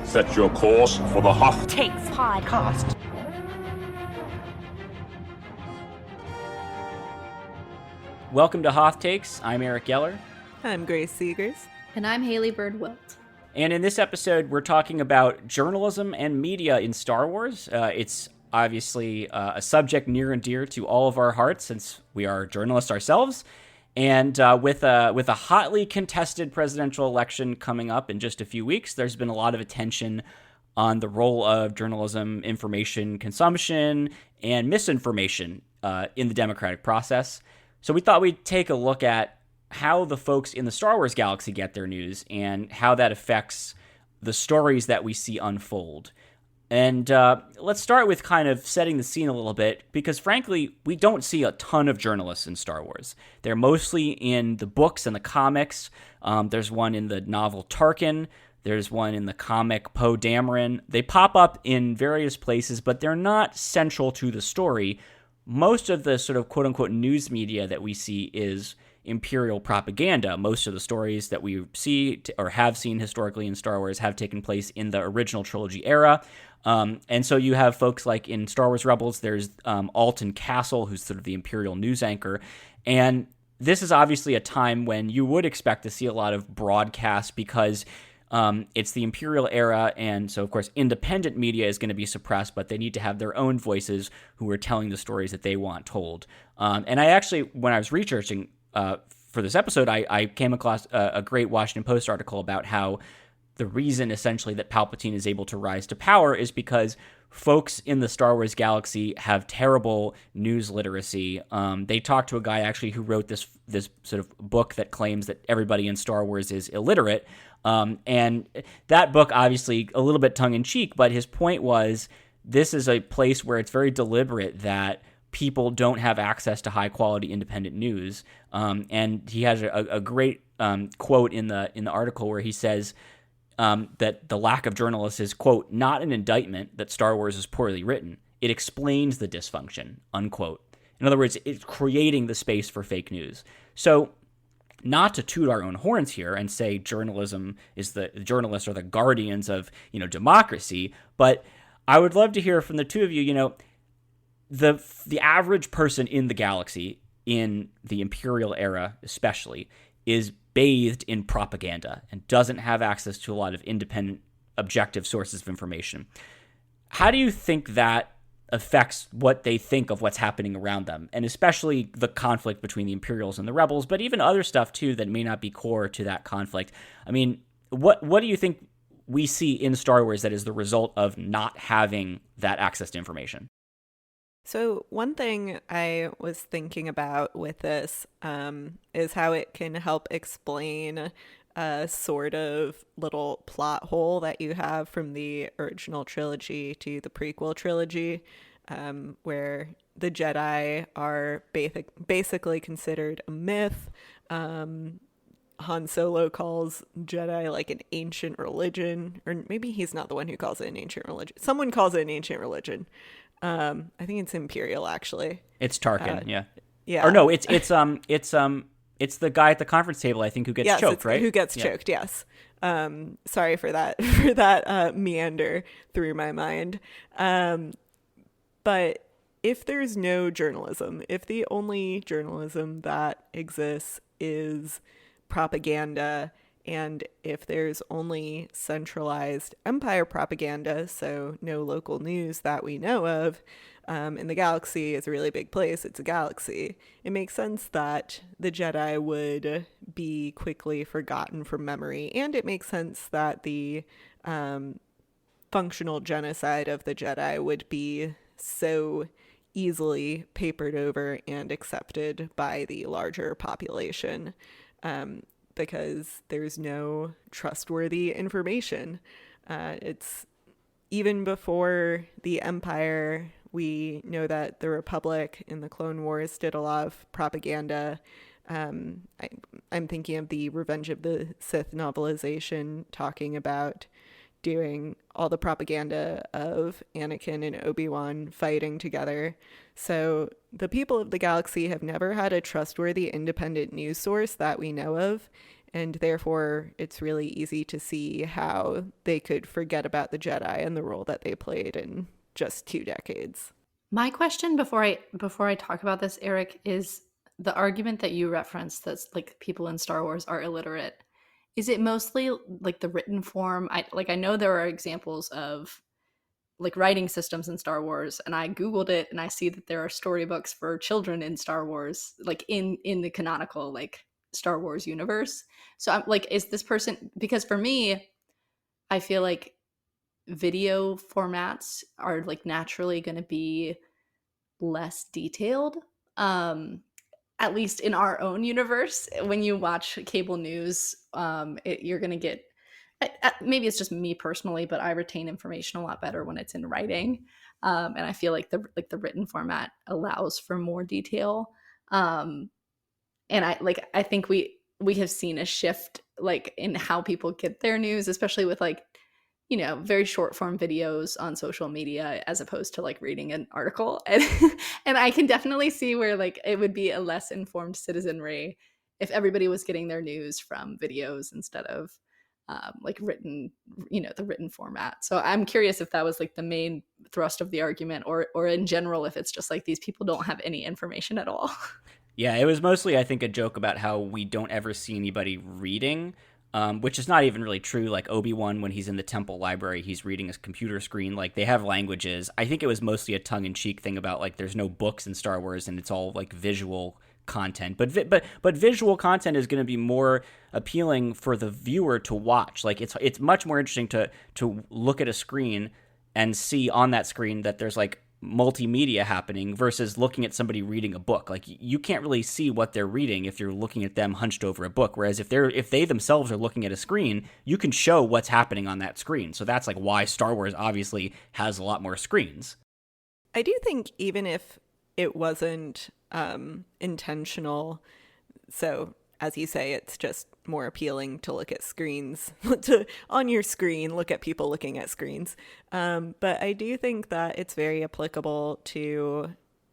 Set your course for the Hoth Takes podcast. Welcome to Hoth Takes. I'm Eric Geller. I'm Grace Seegers. And I'm Haley Bird-Wilt. And in this episode, we're talking about journalism and media in Star Wars. It's obviously a subject near and dear to all of our hearts since we are journalists ourselves. And with a hotly contested presidential election coming up in just a few weeks, there's been a lot of attention on the role of journalism, information consumption, and misinformation in the democratic process. So we thought we'd take a look at how the folks in the Star Wars galaxy get their news and how that affects the stories that we see unfold. And let's start with kind of setting the scene a little bit, because frankly, we don't see a ton of journalists in Star Wars. They're mostly in the books and the comics. There's one in the novel Tarkin. There's one in the comic Poe Dameron. They pop up in various places, but they're not central to the story. Most of the sort of quote-unquote news media that we see is Imperial propaganda. Most of the stories that we see or have seen historically in Star Wars have taken place in the original trilogy era. And so you have folks like in Star Wars Rebels, there's Alton Castle, who's sort of the Imperial news anchor. And this is obviously a time when you would expect to see a lot of broadcast because it's the Imperial era. And so, of course, independent media is going to be suppressed, but they need to have their own voices who are telling the stories that they want told. And I actually, when I was researching for this episode, I came across a great Washington Post article about how the reason essentially that Palpatine is able to rise to power is because folks in the Star Wars galaxy have terrible news literacy. They talked to a guy actually who wrote this sort of book that claims that everybody in Star Wars is illiterate. And that book, obviously a little bit tongue in cheek, but his point was this is a place where it's very deliberate that people don't have access to high quality independent news. And he has a great quote in the article where he says that the lack of journalists is, quote, not an indictment that Star Wars is poorly written. It explains the dysfunction, unquote. In other words, it's creating the space for fake news. So not to toot our own horns here and say journalism is the journalists are the guardians of, democracy, but I would love to hear from the two of you, the average person in the galaxy, in the Imperial era especially, is bathed in propaganda and doesn't have access to a lot of independent, objective sources of information. How do you think that affects what they think of what's happening around them, and especially the conflict between the Imperials and the Rebels, but even other stuff too that may not be core to that conflict? I mean, what do you think we see in Star Wars that is the result of not having that access to information? So one thing I was thinking about with this is how it can help explain a sort of little plot hole that you have from the original trilogy to the prequel trilogy, where the Jedi are basically considered a myth. Han Solo calls Jedi like an ancient religion, or maybe he's not the one who calls it an ancient religion. Someone calls it an ancient religion. I think it's Imperial, actually. It's Tarkin, yeah. Yeah. Or no, it's the guy at the conference table, I think, who gets choked, right? Who gets choked, yes. Sorry for that meander through my mind. But if there's no journalism, if the only journalism that exists is propaganda, and if there's only centralized Empire propaganda, so no local news that we know of, and the galaxy is a really big place, it's a galaxy, it makes sense that the Jedi would be quickly forgotten from memory. And it makes sense that the functional genocide of the Jedi would be so easily papered over and accepted by the larger population. Because there's no trustworthy information. It's even before the Empire, we know that the Republic in the Clone Wars did a lot of propaganda. I'm thinking of the Revenge of the Sith novelization, talking about doing all the propaganda of Anakin and Obi-Wan fighting together. So the people of the galaxy have never had a trustworthy independent news source that we know of. And therefore, it's really easy to see how they could forget about the Jedi and the role that they played in just 2 decades. My question before I talk about this, Eric, is the argument that you referenced that's like people in Star Wars are illiterate. Is it mostly like the written form? I know there are examples of like writing systems in Star Wars, and I Googled it and I see that there are storybooks for children in Star Wars, like in the canonical like Star Wars universe. So I'm like, is this person, because for me, I feel like video formats are like naturally going to be less detailed, at least in our own universe. When you watch cable news, you're going to get, maybe it's just me personally, but I retain information a lot better when it's in writing, and I feel like the written format allows for more detail, and I think we have seen a shift like in how people get their news, especially with like, you know, very short form videos on social media as opposed to like reading an article. And I can definitely see where like it would be a less informed citizenry if everybody was getting their news from videos instead of like written, you know, the written format. So I'm curious if that was like the main thrust of the argument, or in general, if it's just like these people don't have any information at all. Yeah, it was mostly, I think, a joke about how we don't ever see anybody reading, which is not even really true. Like Obi-Wan, when he's in the temple library, he's reading his computer screen. Like, they have languages. I think it was mostly a tongue-in-cheek thing about, like, there's no books in Star Wars, and it's all, like, visual content. But visual content is going to be more appealing for the viewer to watch. Like, it's much more interesting to look at a screen and see on that screen that there's, like, multimedia happening versus looking at somebody reading a book. Like, you can't really see what they're reading if you're looking at them hunched over a book, whereas if they themselves are looking at a screen, you can show what's happening on that screen. So that's like why Star Wars obviously has a lot more screens. I do think even if it wasn't intentional, so as you say, it's just more appealing to look at screens, to on your screen, look at people looking at screens. But I do think that it's very applicable to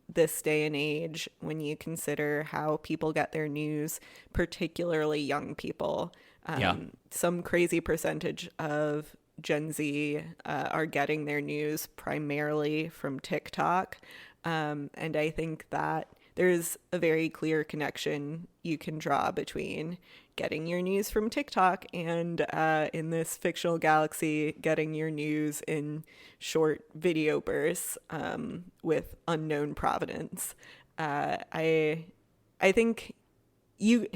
this day and age when you consider how people get their news, particularly young people. Some crazy percentage of Gen Z are getting their news primarily from TikTok. And I think that there's a very clear connection you can draw between getting your news from TikTok and in this fictional galaxy, getting your news in short video bursts with unknown provenance. I think you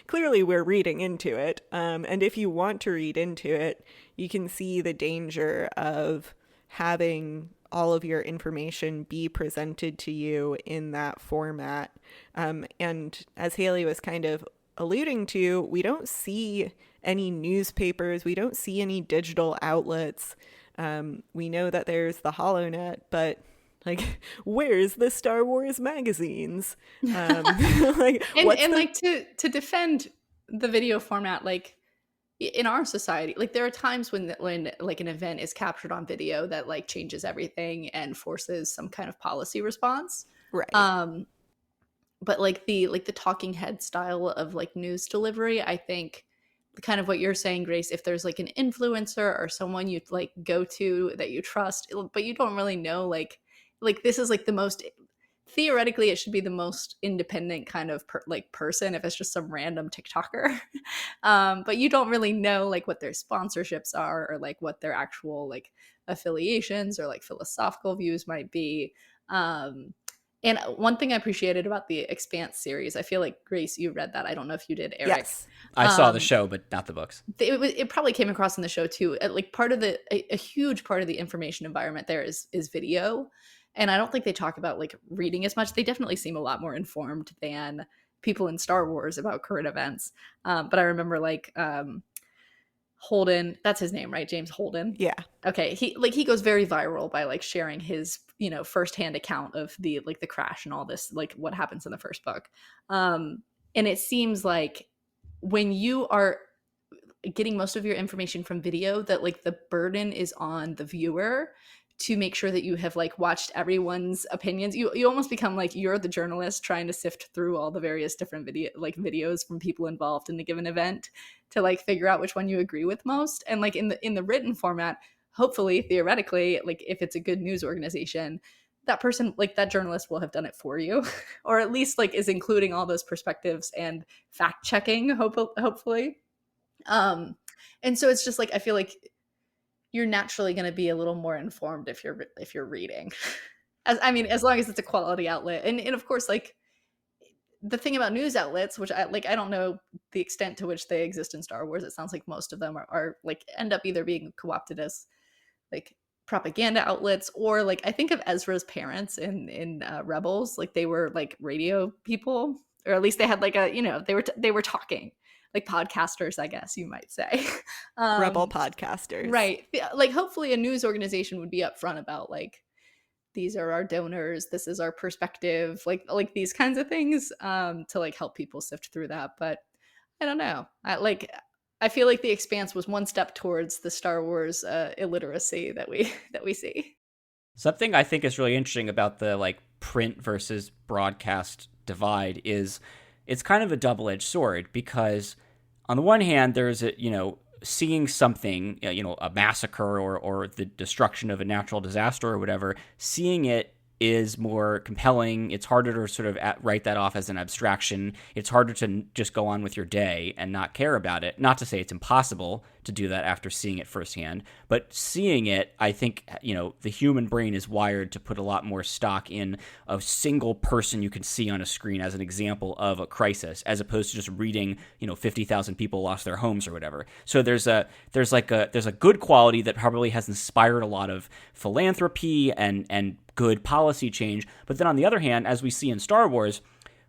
clearly we're reading into it. And if you want to read into it, you can see the danger of having all of your information be presented to you in that format. And as Haley was kind of alluding to, we don't see any newspapers, we don't see any digital outlets. We know that there's the HoloNet, but like, where's the Star Wars magazines? Like, to defend the video format, like in our society, like there are times when like an event is captured on video that like changes everything and forces some kind of policy response, right? But like the talking head style of like news delivery, I think kind of what you're saying, Grace, if there's like an influencer or someone you like go to that you trust, but you don't really know, like this is like the most, theoretically it should be the most independent kind of person if it's just some random TikToker. But you don't really know like what their sponsorships are or like what their actual like affiliations or like philosophical views might be. And one thing I appreciated about the Expanse series, I feel like, Grace, you read that. I don't know if you did, Eric. Yes. I saw the show, but not the books. It probably came across in the show too. Like part of a huge part of the information environment there is video. And I don't think they talk about like reading as much. They definitely seem a lot more informed than people in Star Wars about current events. But I remember like Holden, that's his name, right? James Holden. Yeah. Okay. He goes very viral by like sharing his, firsthand account of the crash and all this, like what happens in the first book. And it seems like when you are getting most of your information from video, that like the burden is on the viewer to make sure that you have like watched everyone's opinions. You almost become like you're the journalist trying to sift through all the various different videos from people involved in a given event to like figure out which one you agree with most. And like in the written format, hopefully, theoretically, like if it's a good news organization, that person, like that journalist will have done it for you, or at least like is including all those perspectives and fact checking, hopefully. And so it's just like I feel like you're naturally going to be a little more informed if you're reading. As long as it's a quality outlet. And of course, like the thing about news outlets, which I don't know the extent to which they exist in Star Wars. It sounds like most of them are like end up either being co-opted as like propaganda outlets, or like I think of Ezra's parents in Rebels, like they were like radio people, or at least they had like a, they were talking like podcasters, I guess you might say. Rebel podcasters. Right. Like hopefully a news organization would be upfront about like, these are our donors, this is our perspective, like these kinds of things, to like help people sift through that. But I don't know. I feel like The Expanse was one step towards the Star Wars illiteracy that we see. Something I think is really interesting about the like print versus broadcast divide is it's kind of a double-edged sword, because on the one hand, there's seeing something, a massacre or the destruction of a natural disaster or whatever, seeing it is more compelling. It's harder to sort of write that off as an abstraction. It's harder to just go on with your day and not care about it. Not to say it's impossible to do that after seeing it firsthand, but seeing it, I think, the human brain is wired to put a lot more stock in a single person you can see on a screen as an example of a crisis, as opposed to just reading, 50,000 people lost their homes or whatever. So there's a good quality that probably has inspired a lot of philanthropy and good policy change. But then on the other hand, as we see in Star Wars,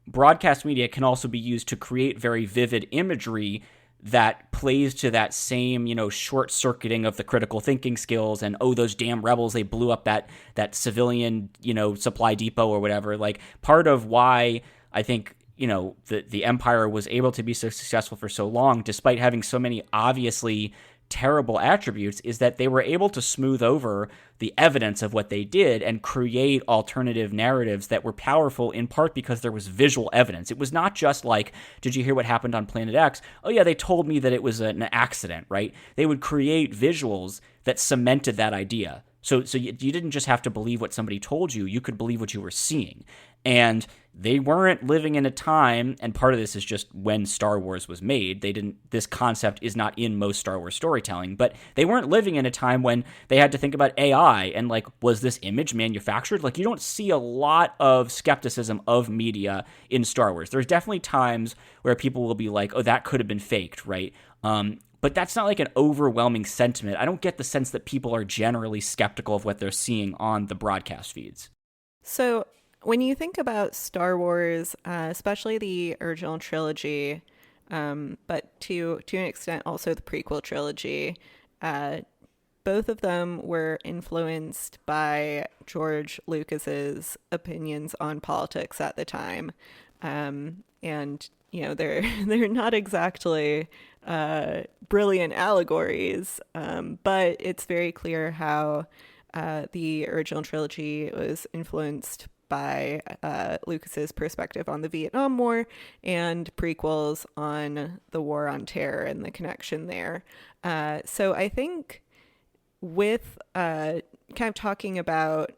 broadcast media can also be used to create very vivid imagery that plays to that same, short-circuiting of the critical thinking skills and, oh, those damn rebels, they blew up that civilian, supply depot or whatever. Like, part of why I think, the Empire was able to be so successful for so long, despite having so many obviously terrible attributes, is that they were able to smooth over the evidence of what they did and create alternative narratives that were powerful, in part because there was visual evidence. It was not just like, did you hear what happened on Planet X? Oh yeah, they told me that it was an accident, right? They would create visuals that cemented that idea. So you didn't just have to believe what somebody told you, you could believe what you were seeing. And they weren't living in a time, and part of this is just when Star Wars was made. This concept is not in most Star Wars storytelling, but they weren't living in a time when they had to think about AI and like, was this image manufactured? Like, you don't see a lot of skepticism of media in Star Wars. There's definitely times where people will be like, oh, that could have been faked, right? But that's not like an overwhelming sentiment. I don't get the sense that people are generally skeptical of what they're seeing on the broadcast feeds. So when you think about Star Wars, especially the original trilogy, but to an extent also the prequel trilogy, both of them were influenced by George Lucas's opinions on politics at the time. And they're not exactly brilliant allegories, but it's very clear how the original trilogy was influenced by Lucas's perspective on the Vietnam War, and prequels on the War on Terror and the connection there. So I think with kind of talking about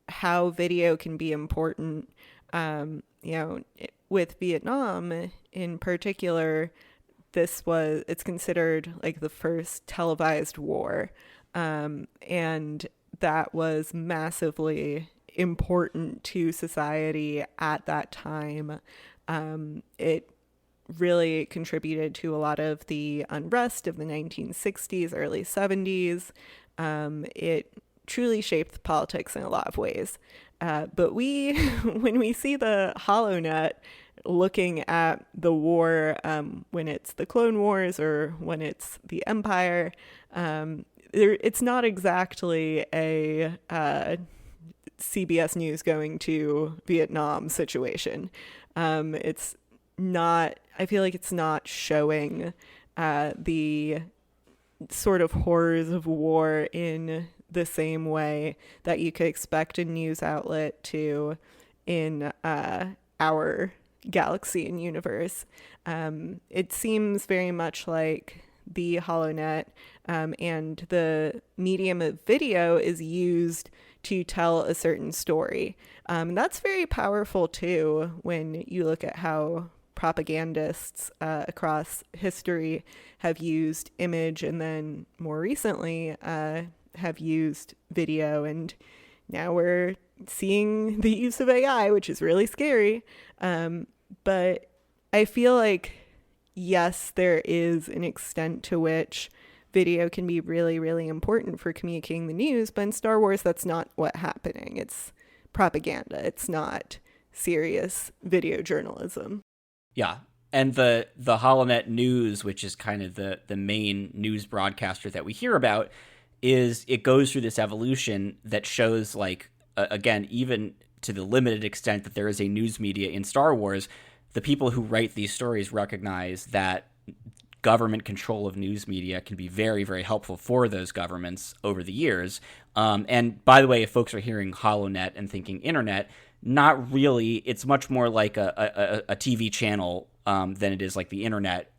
how video can be important, with Vietnam in particular, it's considered like the first televised war, and that was massively important to society at that time. It really contributed to a lot of the unrest of the 1960s, early 70s. It truly shaped politics in a lot of ways. But when we see the HoloNet looking at the war, when it's the Clone Wars or when it's the Empire, it's not exactly a CBS News going to Vietnam situation. It's not, I feel like it's not showing the sort of horrors of war in the same way that you could expect a news outlet to in our galaxy and universe. It seems very much like the HoloNet and the medium of video is used to tell a certain story. That's very powerful too when you look at how propagandists across history have used image, and then more recently have used video, and now we're seeing the use of AI, which is really scary. But I feel like, yes, there is an extent to which video can be really, really important for communicating the news, but in Star Wars, that's not what's happening. It's propaganda. It's not serious video journalism. Yeah. And the HoloNet News, which is kind of the main news broadcaster that we hear about, it goes through this evolution that shows, like, again, even to the limited extent that there is a news media in Star Wars, the people who write these stories recognize that government control of news media can be very, very helpful for those governments over the years. And by the way, if folks are hearing HoloNet and thinking internet, not really. It's much more like a TV channel than it is like the internet,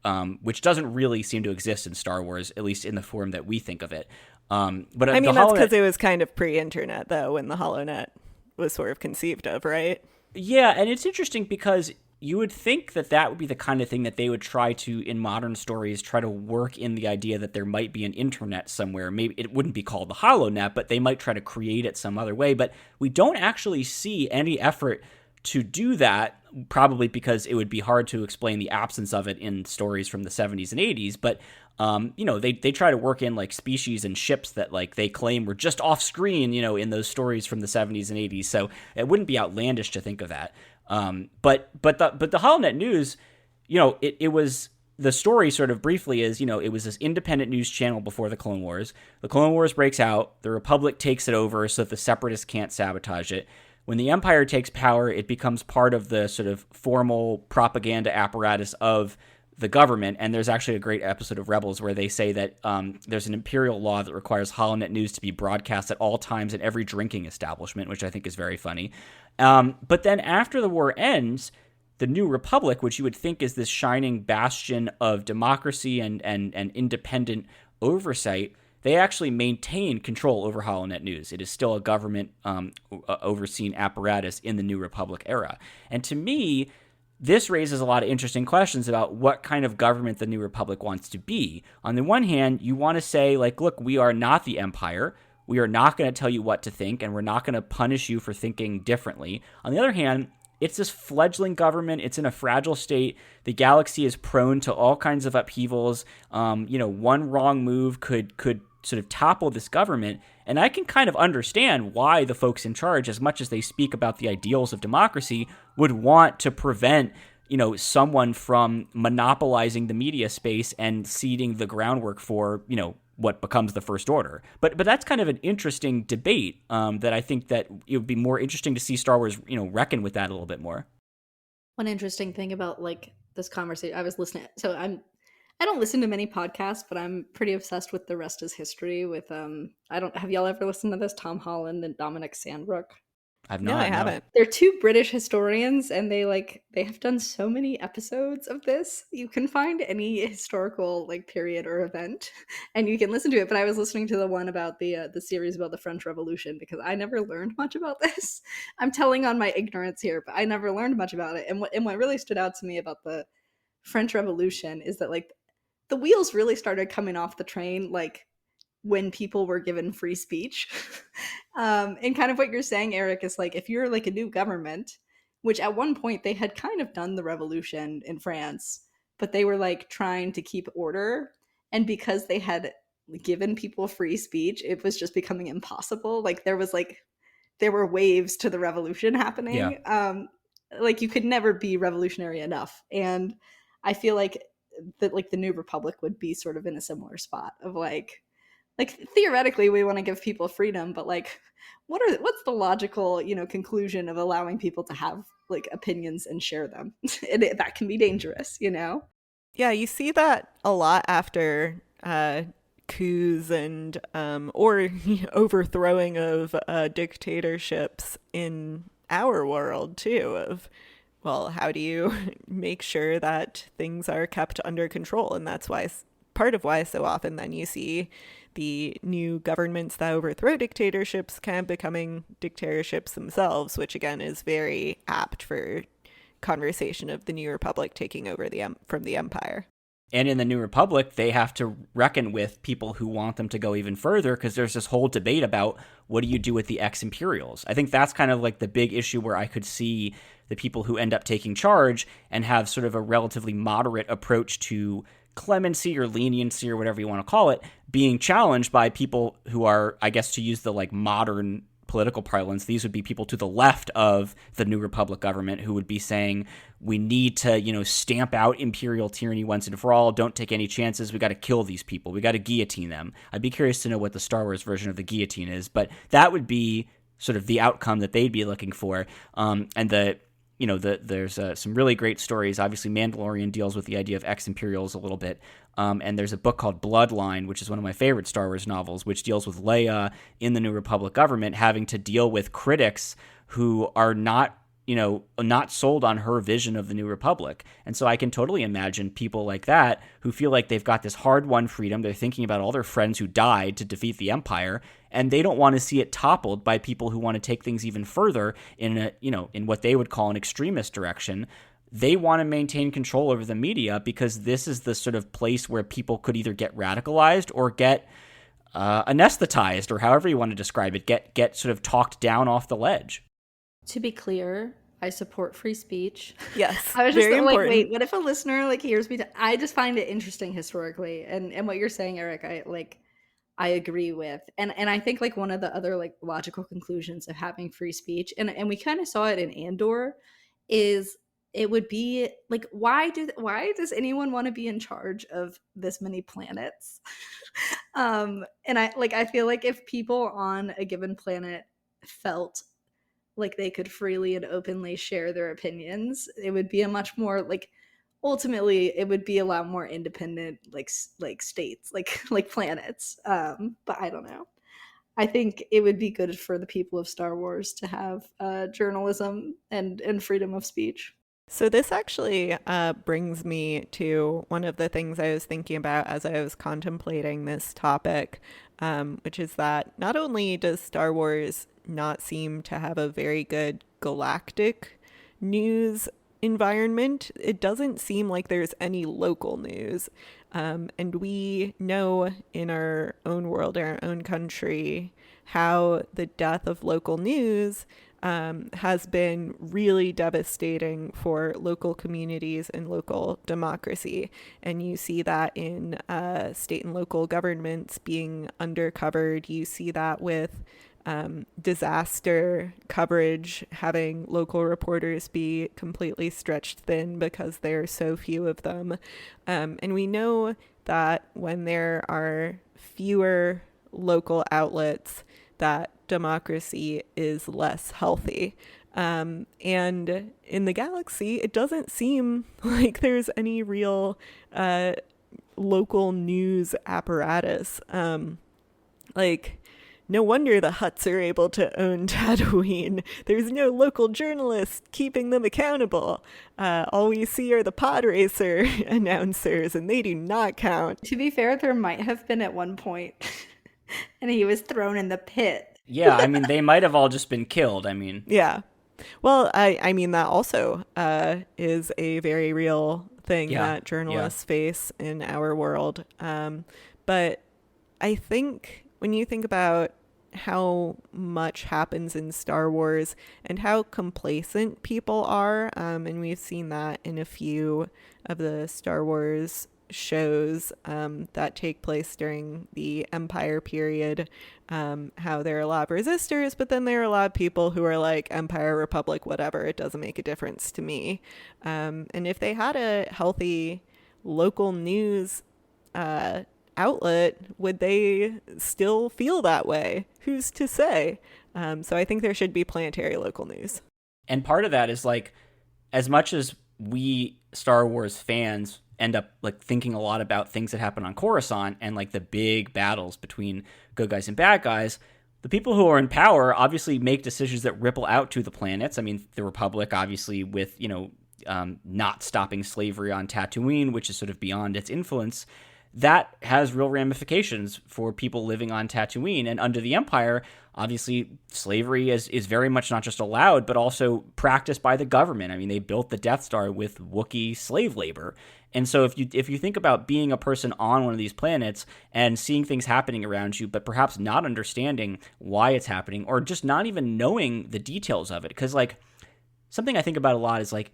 which doesn't really seem to exist in Star Wars, at least in the form that we think of it. But I mean, that's because it was kind of pre-internet, though, when the HoloNet was sort of conceived of, right? Yeah, and it's interesting because you would think that would be the kind of thing that they would try to, in modern stories, try to work in the idea that there might be an internet somewhere. Maybe it wouldn't be called the HoloNet, but they might try to create it some other way. But we don't actually see any effort to do that, probably because it would be hard to explain the absence of it in stories from the 70s and 80s. But, they try to work in, like, species and ships that, like, they claim were just off screen, in those stories from the 70s and 80s. So it wouldn't be outlandish to think of that. But the HoloNet News, it was, the story sort of briefly is, it was this independent news channel before the Clone Wars. The Clone Wars breaks out, the Republic takes it over so that the Separatists can't sabotage it. When the Empire takes power, it becomes part of the sort of formal propaganda apparatus of the government. And there's actually a great episode of Rebels where they say that there's an imperial law that requires HoloNet News to be broadcast at all times in every drinking establishment, which I think is very funny. But then after the war ends, the New Republic, which you would think is this shining bastion of democracy and independent oversight, they actually maintain control over HoloNet News. It is still a government overseen apparatus in the New Republic era. And to me, this raises a lot of interesting questions about what kind of government the New Republic wants to be. On the one hand, you want to say, like, look, we are not the Empire. We are not going to tell you what to think, and we're not going to punish you for thinking differently. On the other hand, it's this fledgling government. It's in a fragile state. The galaxy is prone to all kinds of upheavals. One wrong move could sort of topple this government. And I can kind of understand why the folks in charge, as much as they speak about the ideals of democracy, would want to prevent, someone from monopolizing the media space and seeding the groundwork for, what becomes the First Order. But that's kind of an interesting debate that I think that it would be more interesting to see Star Wars, reckon with that a little bit more. One interesting thing about, like, this conversation, I was listening, so I don't listen to many podcasts, but I'm pretty obsessed with The Rest is History with have y'all ever listened to this? Tom Holland and Dominic Sandbrook. I've not. No, I haven't. They're two British historians, and they have done so many episodes of this. You can find any historical, like, period or event, and you can listen to it. But I was listening to the one about the series about the French Revolution because I never learned much about this. I'm telling on my ignorance here, but I never learned much about it. And what really stood out to me about the French Revolution is that, like, the wheels really started coming off the train, like, when people were given free speech. And kind of what you're saying, Eric, is, like, if you're, like, a new government, which at one point they had kind of done the revolution in France, but they were, like, trying to keep order. And because they had given people free speech, it was just becoming impossible. Like, there were waves to the revolution happening. Yeah. Like, you could never be revolutionary enough. And I feel like that, like, the New Republic would be sort of in a similar spot of, like theoretically we want to give people freedom, but, like, what's the logical, conclusion of allowing people to have, like, opinions and share them? And that can be dangerous, Yeah, you see that a lot after coups and or overthrowing of dictatorships in our world too, of, well, how do you make sure that things are kept under control? And that's why part of why so often then you see the new governments that overthrow dictatorships kind of becoming dictatorships themselves, which again is very apt for conversation of the New Republic taking over from the Empire. And in the New Republic, they have to reckon with people who want them to go even further, because there's this whole debate about what do you do with the ex-imperials. I think that's kind of like the big issue where I could see the people who end up taking charge and have sort of a relatively moderate approach to clemency or leniency or whatever you want to call it, being challenged by people who are, I guess, to use the like modern political parlance, these would be people to the left of the New Republic government who would be saying, we need to, stamp out imperial tyranny once and for all. Don't take any chances. We got to kill these people. We got to guillotine them. I'd be curious to know what the Star Wars version of the guillotine is, but that would be sort of the outcome that they'd be looking for. There's some really great stories. Obviously, Mandalorian deals with the idea of ex-imperials a little bit. And there's a book called Bloodline, which is one of my favorite Star Wars novels, which deals with Leia in the New Republic government having to deal with critics who are not sold on her vision of the New Republic. And so I can totally imagine people like that who feel like they've got this hard-won freedom. They're thinking about all their friends who died to defeat the Empire, and they don't want to see it toppled by people who want to take things even further in what they would call an extremist direction. They want to maintain control over the media because this is the sort of place where people could either get radicalized or get anesthetized, or however you want to describe it, get sort of talked down off the ledge. To be clear, I support free speech. Yes, I was just very like, important. wait, what if a listener hears me? I just find it interesting historically, and what you're saying, Eric, I agree with, and I think one of the other logical conclusions of having free speech, and we kind of saw it in Andor, is it would be why does anyone want to be in charge of this many planets? And I feel like if people on a given planet felt like they could freely and openly share their opinions, it would be a much more ultimately it would be a lot more independent states, like planets. But I don't know. I think it would be good for the people of Star Wars to have journalism and freedom of speech. So this actually brings me to one of the things I was thinking about as I was contemplating this topic, which is that not only does Star Wars not seem to have a very good galactic news environment, it doesn't seem like there's any local news. And we know in our own world, in our own country, how the death of local news has been really devastating for local communities and local democracy. And you see that in state and local governments being undercovered. You see that with disaster coverage, having local reporters be completely stretched thin because there are so few of them. And we know that when there are fewer local outlets, that democracy is less healthy. And in the galaxy, it doesn't seem like there's any real local news apparatus. No wonder the Hutts are able to own Tatooine. There's no local journalists keeping them accountable. All we see are the pod racer announcers, and they do not count. To be fair, there might have been at one point, and he was thrown in the pit. Yeah, I mean, they might have all just been killed. I mean, yeah. Well, I mean, that also is a very real thing that journalists face in our world. But I think when you think about how much happens in Star Wars and how complacent people are, and we've seen that in a few of the Star Wars shows that take place during the Empire period, how there are a lot of resistors, but then there are a lot of people who are like, Empire, Republic, whatever, it doesn't make a difference to me. And if they had a healthy local news outlet, would they still feel that way? Who's to say? So I think there should be planetary local news. And part of that is as much as we Star Wars fans end up like thinking a lot about things that happen on Coruscant and like the big battles between good guys and bad guys, the people who are in power obviously make decisions that ripple out to the planets. I mean, the Republic, obviously, with, not stopping slavery on Tatooine, which is sort of beyond its influence, that has real ramifications for people living on Tatooine. And under the Empire, obviously, slavery is very much not just allowed, but also practiced by the government. I mean, they built the Death Star with Wookiee slave labor. And so if you think about being a person on one of these planets and seeing things happening around you, but perhaps not understanding why it's happening or just not even knowing the details of it, because like something I think about a lot is like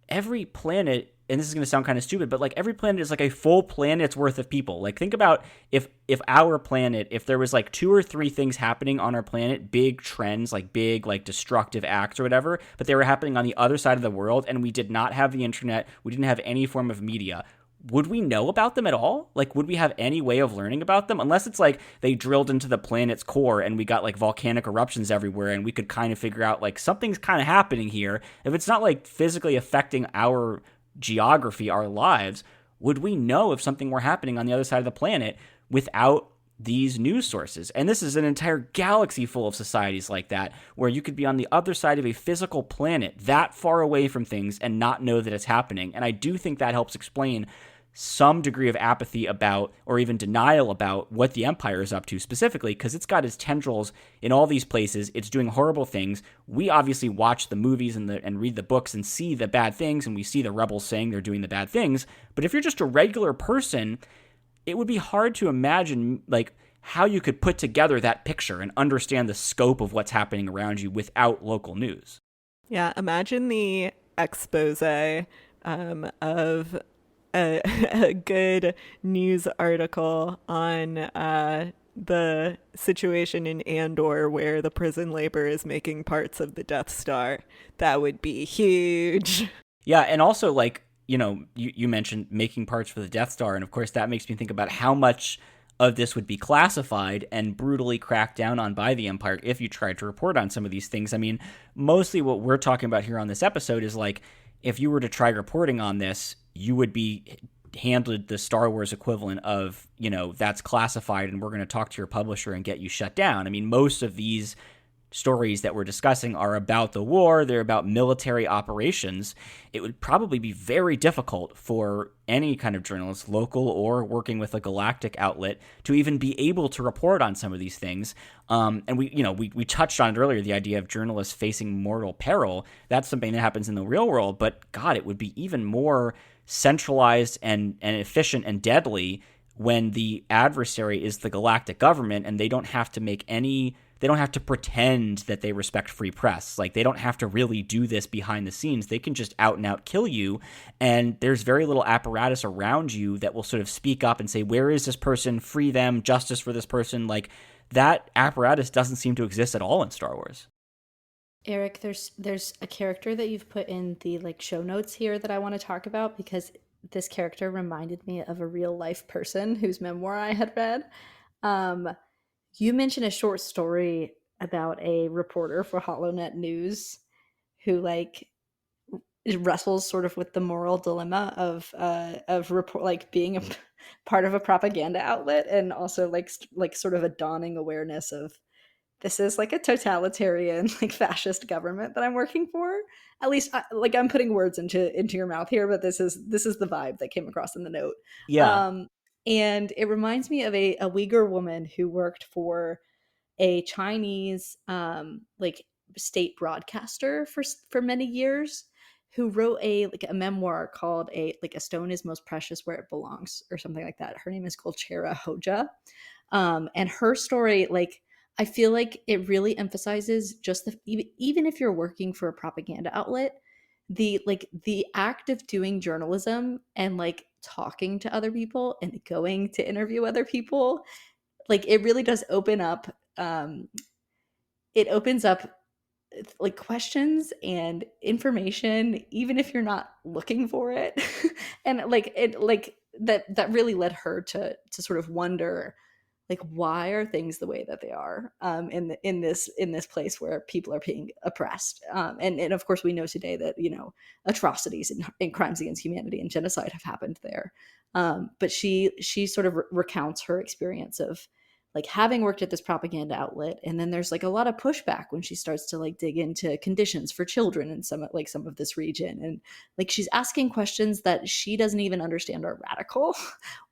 every planet, and this is going to sound kind of stupid, but like every planet is like a full planet's worth of people. Like think about if our planet, if there was like 2 or 3 things happening on our planet, big trends, like big like destructive acts or whatever, but they were happening on the other side of the world and we did not have the internet, we didn't have any form of media, would we know about them at all? Like, would we have any way of learning about them? Unless it's like they drilled into the planet's core and we got like volcanic eruptions everywhere and we could kind of figure out like something's kind of happening here. If it's not like physically affecting our geography, our lives, would we know if something were happening on the other side of the planet without these news sources? And this is an entire galaxy full of societies like that, where you could be on the other side of a physical planet that far away from things and not know that it's happening. And I do think that helps explain some degree of apathy about, or even denial about, what the Empire is up to specifically, because it's got its tendrils in all these places. It's doing horrible things. We obviously watch the movies and read the books and see the bad things, and we see the rebels saying they're doing the bad things. But if you're just a regular person, it would be hard to imagine like how you could put together that picture and understand the scope of what's happening around you without local news. Yeah, imagine the expose of a good news article on the situation in Andor where the prison labor is making parts of the Death Star. That would be huge. Yeah, and also like, you mentioned making parts for the Death Star, and of course that makes me think about how much of this would be classified and brutally cracked down on by the Empire if you tried to report on some of these things. I mean, mostly what we're talking about here on this episode is like, if you were to try reporting on this, you would be handed the Star Wars equivalent of, that's classified and we're going to talk to your publisher and get you shut down. I mean, most of these stories that we're discussing are about the war. They're about military operations. It would probably be very difficult for any kind of journalist, local or working with a galactic outlet, to even be able to report on some of these things. And we touched on it earlier, the idea of journalists facing mortal peril. That's something that happens in the real world, but God, it would be even more centralized and efficient and deadly when the adversary is the galactic government and they don't have to pretend that they respect free press. Like, they don't have to really do this behind the scenes. They can just out and out kill you. And there's very little apparatus around you that will sort of speak up and say, where is this person? Free them, justice for this person. Like, that apparatus doesn't seem to exist at all in Star Wars. Eric, there's a character that you've put in the like show notes here that I want to talk about, because this character reminded me of a real life person whose memoir I had read. You mentioned a short story about a reporter for HoloNet News who like wrestles sort of with the moral dilemma of report, like being a part of a propaganda outlet, and also like sort of a dawning awareness of, this is like a totalitarian, like fascist government that I'm working for. At least, like, I'm putting words into your mouth here, but this is the vibe that came across in the note. Yeah. And it reminds me of a Uyghur woman who worked for a Chinese like state broadcaster for many years, who wrote a memoir called a stone is most precious where it belongs, or something like that. Her name is Gulchera Hoja, and her story, like, I feel like it really emphasizes just even if you're working for a propaganda outlet, the act of doing journalism and like talking to other people and going to interview other people, like, it really does open up it opens up like questions and information even if you're not looking for it. And like it, like that really led her to sort of wonder, like, why are things the way that they are in this place where people are being oppressed? And of course, we know today that, you know, atrocities and crimes against humanity and genocide have happened there. But she sort of recounts her experience of like having worked at this propaganda outlet, and then there's like a lot of pushback when she starts to like dig into conditions for children in some of this region, and like she's asking questions that she doesn't even understand are radical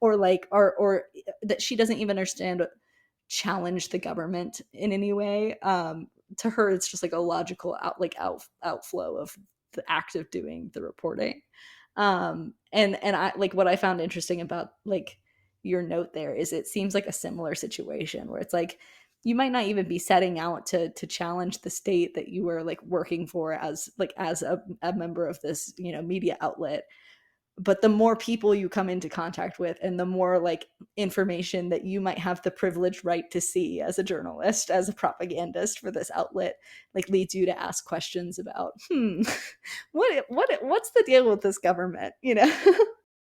or like or that she doesn't even understand challenge the government in any way. To her, it's just like a logical outflow of the act of doing the reporting. And I like what I found interesting about like your note there is it seems like a similar situation where it's like you might not even be setting out to challenge the state that you were like working for as a member of this, you know, media outlet, but the more people you come into contact with and the more like information that you might have the privileged right to see as a journalist, as a propagandist for this outlet, like leads you to ask questions about what's the deal with this government, you know?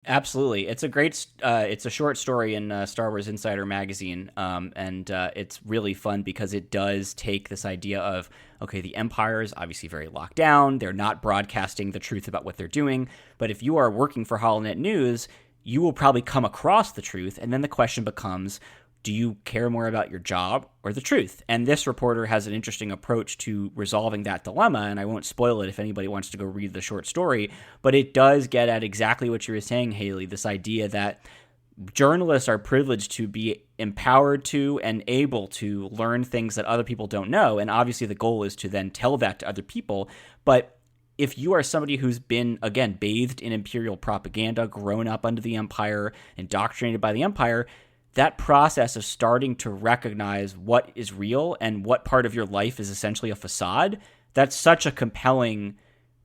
Absolutely. It's a it's a short story in Star Wars Insider magazine, and it's really fun because it does take this idea of, okay, the Empire is obviously very locked down. They're not broadcasting the truth about what they're doing. But if you are working for HoloNet News, you will probably come across the truth. And then the question becomes, do you care more about your job or the truth? And this reporter has an interesting approach to resolving that dilemma, and I won't spoil it if anybody wants to go read the short story, but it does get at exactly what you were saying, Haley, this idea that journalists are privileged to be empowered to and able to learn things that other people don't know, and obviously the goal is to then tell that to other people. But if you are somebody who's been, again, bathed in imperial propaganda, grown up under the Empire, indoctrinated by the Empire, that process of starting to recognize what is real and what part of your life is essentially a facade, that's such a compelling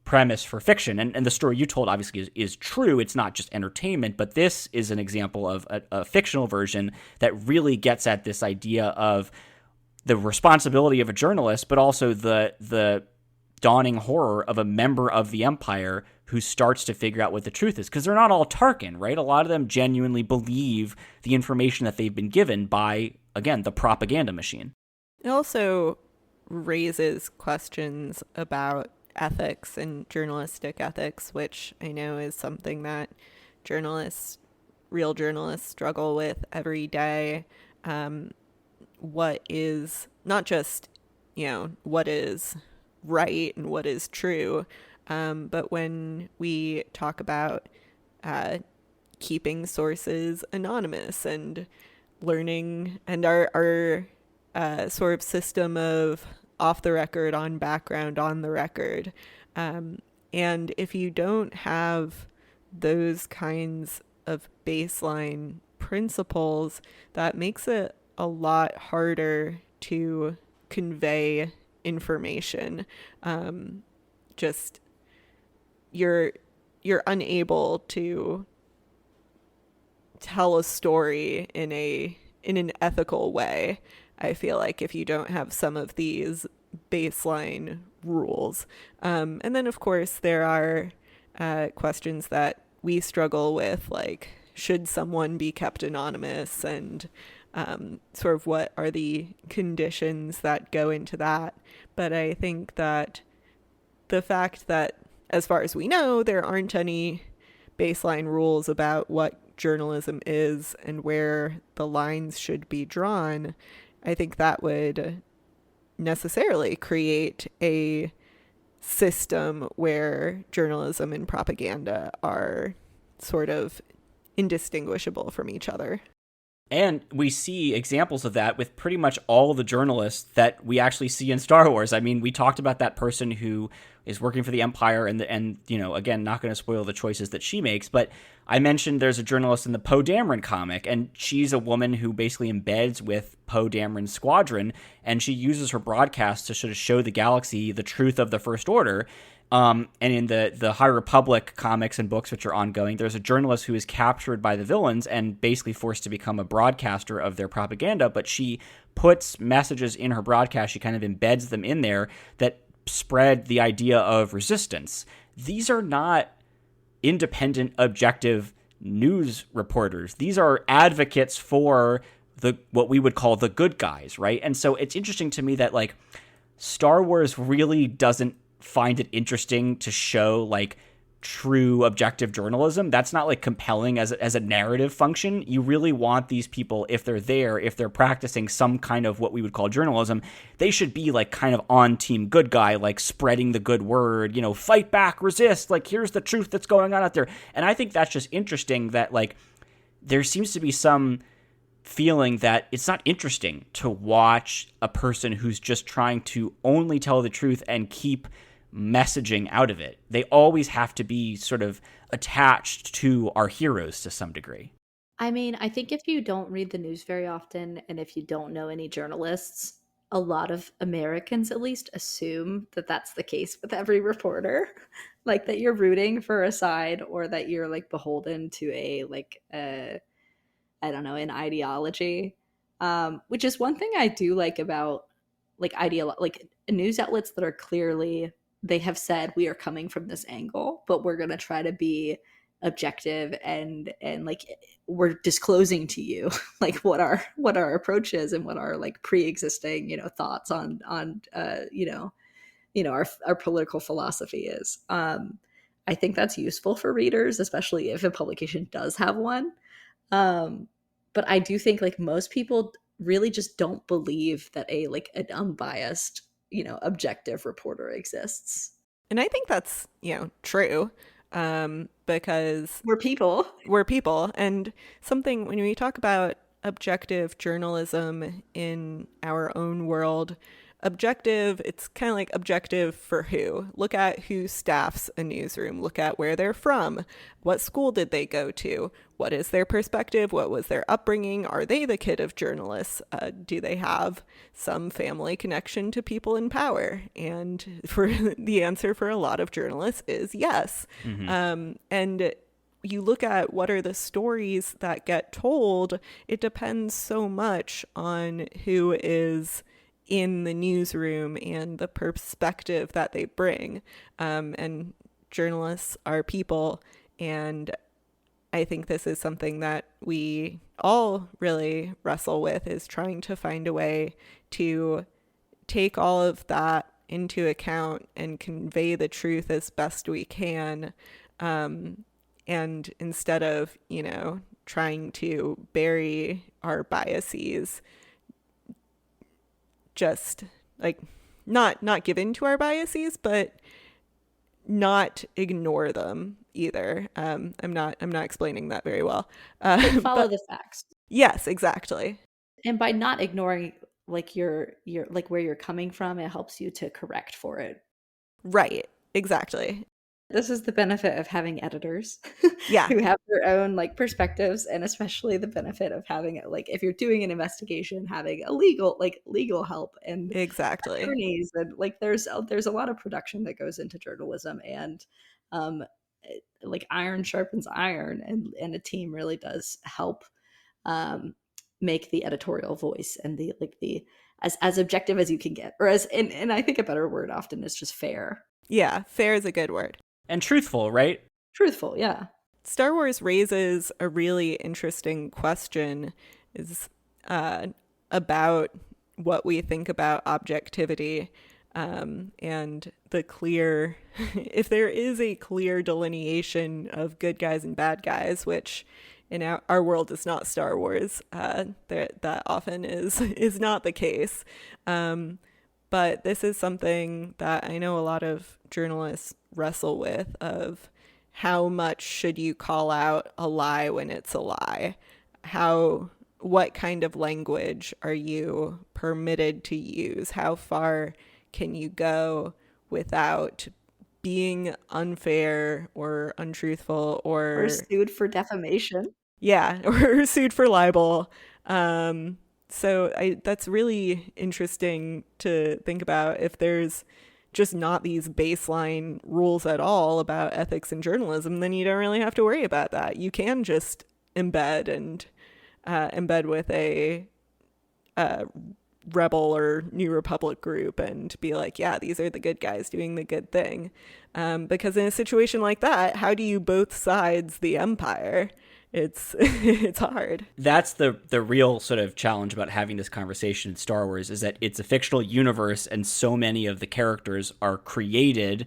premise for fiction. And the story you told obviously is true. It's not just entertainment, but this is an example of a fictional version that really gets at this idea of the responsibility of a journalist, but also the dawning horror of a member of the Empire who starts to figure out what the truth is. Because they're not all Tarkin, right? A lot of them genuinely believe the information that they've been given by, again, the propaganda machine. It also raises questions about ethics and journalistic ethics, which I know is something that real journalists struggle with every day. What is not just, you know, what is right and what is true, but when we talk about keeping sources anonymous and learning and our sort of system of off the record, on background, on the record, and if you don't have those kinds of baseline principles, that makes it a lot harder to convey information. Just you're unable to tell a story in an ethical way, I feel like, if you don't have some of these baseline rules. And then of course there are questions that we struggle with, like, should someone be kept anonymous, and sort of what are the conditions that go into that. But I think that the fact that, as far as we know, there aren't any baseline rules about what journalism is and where the lines should be drawn, I think that would necessarily create a system where journalism and propaganda are sort of indistinguishable from each other. And we see examples of that with pretty much all the journalists that we actually see in Star Wars. I mean, we talked about that person who is working for the Empire and you know, again, not going to spoil the choices that she makes, but I mentioned there's a journalist in the Poe Dameron comic, and she's a woman who basically embeds with Poe Dameron's squadron, and she uses her broadcast to sort of show the galaxy the truth of the First Order. And in the High Republic comics and books, which are ongoing, there's a journalist who is captured by the villains and basically forced to become a broadcaster of their propaganda, but she puts messages in her broadcast, she kind of embeds them in there that spread the idea of resistance. These are not independent, objective news reporters. These are advocates for the what we would call the good guys, right? And so it's interesting to me that like Star Wars really doesn't find it interesting to show like true objective journalism. That's not like compelling as a narrative function. You really want these people, if they're practicing some kind of what we would call journalism, they should be like kind of on team good guy, like spreading the good word, fight back, resist, like here's the truth that's going on out there. And I think that's just interesting that like there seems to be some feeling that it's not interesting to watch a person who's just trying to only tell the truth and keep messaging out of it. They always have to be sort of attached to our heroes to some degree. I mean, I think if you don't read the news very often and if you don't know any journalists, a lot of Americans at least assume that that's the case with every reporter, like that you're rooting for a side or that you're like beholden to I don't know, an ideology, which is one thing I do like about like news outlets that are clearly, they have said we are coming from this angle, but we're going to try to be objective and like we're disclosing to you like what our approach is and what our like pre-existing thoughts on our political philosophy is. I think that's useful for readers, especially if a publication does have one. But I do think like most people really just don't believe that an unbiased objective reporter exists. And I think that's, true, because We're people. And something, when we talk about objective journalism in our own world, objective, it's kind of like objective for who? Look at who staffs a newsroom. Look at where they're from. What school did they go to? What is their perspective? What was their upbringing? Are they the kid of journalists? Do they have some family connection to people in power? And for the answer for a lot of journalists is yes. Mm-hmm. And you look at what are the stories that get told, it depends so much on who is in the newsroom and the perspective that they bring. And journalists are people. And I think this is something that we all really wrestle with, is trying to find a way to take all of that into account and convey the truth as best we can. And instead of, trying to bury our biases, just like not give in to our biases, but not ignore them either. I'm not explaining that very well. Follow the facts. Yes, exactly. And by not ignoring like your like where you're coming from, it helps you to correct for it. Right. Exactly. This is the benefit of having editors Yeah. who have their own like perspectives, and especially the benefit of having like if you're doing an investigation, having a legal help and Exactly. attorneys, and like there's a lot of production that goes into journalism, and like iron sharpens iron, and a team really does help make the editorial voice and the as objective as you can get, or as and I think a better word often is just fair. Yeah, fair is a good word. And truthful, right? Truthful, yeah. Star Wars raises a really interesting question is about what we think about objectivity, and the clear, if there is a clear delineation of good guys and bad guys, which in our world is not Star Wars, that often is not the case. But this is something that I know a lot of journalists wrestle with, of how much should you call out a lie when it's a lie? What kind of language are you permitted to use? How far can you go without being unfair or untruthful or sued for defamation? Yeah, or sued for libel. So that's really interesting to think about. If there's just not these baseline rules at all about ethics in journalism, then you don't really have to worry about that. You can just embed with a rebel or New Republic group and be like, yeah, these are the good guys doing the good thing. Because in a situation like that, how do you both sides the empire? it's hard. That's the real sort of challenge about having this conversation in Star Wars, is that it's a fictional universe and so many of the characters are created